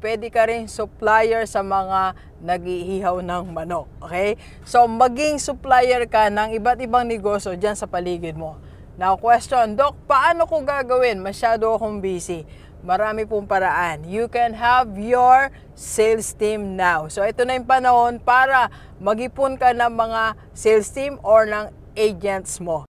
pwede ka rin supplier sa mga nag-iihaw ng manok. Okay? So, maging supplier ka ng iba't ibang negosyo dyan sa paligid mo. Now, question, Doc, paano ko gagawin? Masyado akong busy. Marami pong paraan. You can have your sales team now. So, ito na yung panahon para mag-ipon ka ng mga sales team or ng agents mo.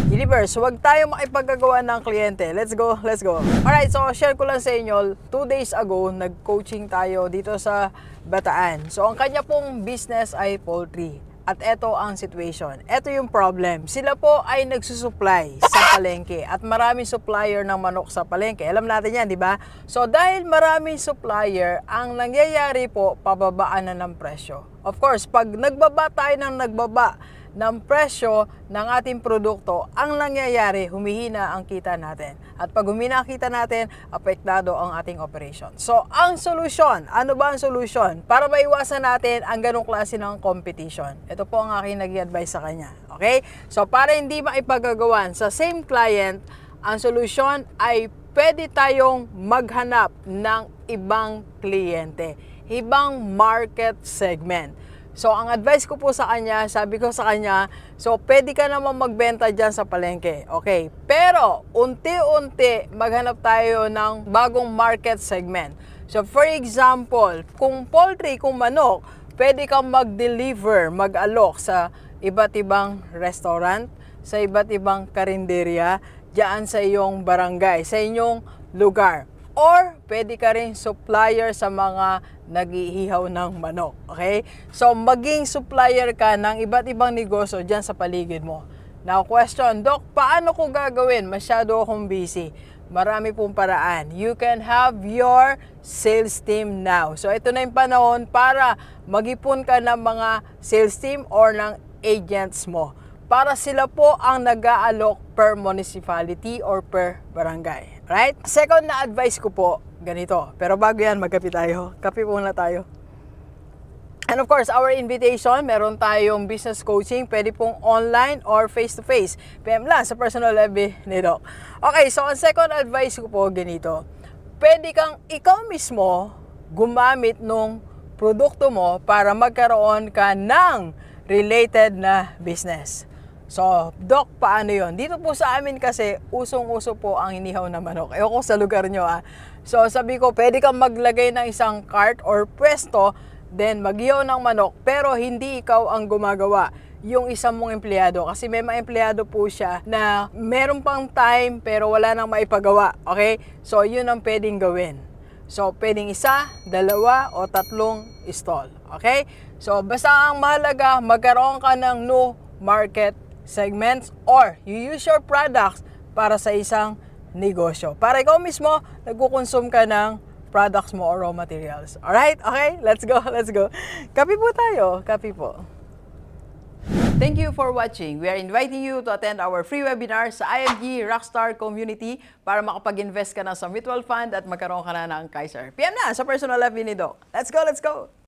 Universe, huwag tayo makipagkagawa ng kliyente. Let's go, let's go. Alright, so share ko lang sa inyo, 2 days ago, nag-coaching tayo dito sa Bataan. So, ang kanya pong business ay poultry. At eto ang situation. Eto yung problem. Sila po ay nagsusupply sa palengke at maraming supplier ng manok sa palengke. Alam natin yan, di ba? So, dahil maraming supplier, ang nangyayari po, pababaan na ng presyo. Of course, pag nagbaba tayo ng presyo ng ating produkto, ang nangyayari, humihina ang kita natin. At pag humina ang kita natin, apektado ang ating operation. So, ang solusyon, ano ba ang solusyon? Para maiwasan natin ang ganong klase ng competition. Ito po ang aking nag-i-advise sa kanya. Okay? So, para hindi maipagagawan sa same client, ang solusyon ay pwede tayong maghanap ng ibang kliyente, ibang market segment. So, ang advice ko po sa kanya, sabi ko sa kanya, so, pwede ka naman magbenta dyan sa palengke. Okay. Pero, unti-unti, maghanap tayo ng bagong market segment. So, for example, kung poultry, kung manok, pwede kang mag-deliver, mag-alok sa iba't ibang restaurant, sa iba't ibang karinderya, dyan sa iyong barangay, sa inyong lugar. Or, pwede ka rin supplier sa mga nag-iihaw ng manok. Okay? So, maging supplier ka ng iba't ibang negosyo dyan sa paligid mo. Now, question, Doc, paano ko gagawin? Masyado akong busy. Marami pong paraan. You can have your sales team now. So, ito na yung panahon para mag-ipon ka ng mga sales team or ng agents mo. Para sila po ang nag-aalok per municipality or per barangay. Right? Second na advice ko po, ganito. Pero bago yan, magkape tayo. Kape muna tayo. And of course, our invitation, meron tayong business coaching. Pwede pong online or face-to-face. PM lang sa personal FB ni Doc. Okay, so ang second advice ko po, ganito. Pwede kang ikaw mismo gumamit nung produkto mo para magkaroon ka ng related na business. So, Doc, paano yon? Dito po sa amin kasi, usong-uso po ang inihaw na manok. Ewan ko sa lugar nyo So, sabi ko, pwede kang maglagay ng isang cart or pwesto, then mag-ihaw ng manok, pero hindi ikaw ang gumagawa. Yung isang mong empleyado. Kasi may mga empleyado po siya na meron pang time, pero wala nang maipagawa. Okay? So, yun ang pwedeng gawin. So, pwedeng 1, 2, o 3 stall. Okay? So, basta ang mahalaga, magkaroon ka ng new market segments or you use your products para sa isang negosyo. Para ikaw mismo, nagkukonsume ka ng products mo or raw materials. Alright? Okay? Let's go, let's go. Kape po tayo. Kape po. Thank you for watching. We are inviting you to attend our free webinar sa IMG Rockstar Community para makapag-invest ka na sa mutual fund at magkaroon ka na ng Kaiser. PM na sa personal FB ni Doc. Let's go, let's go!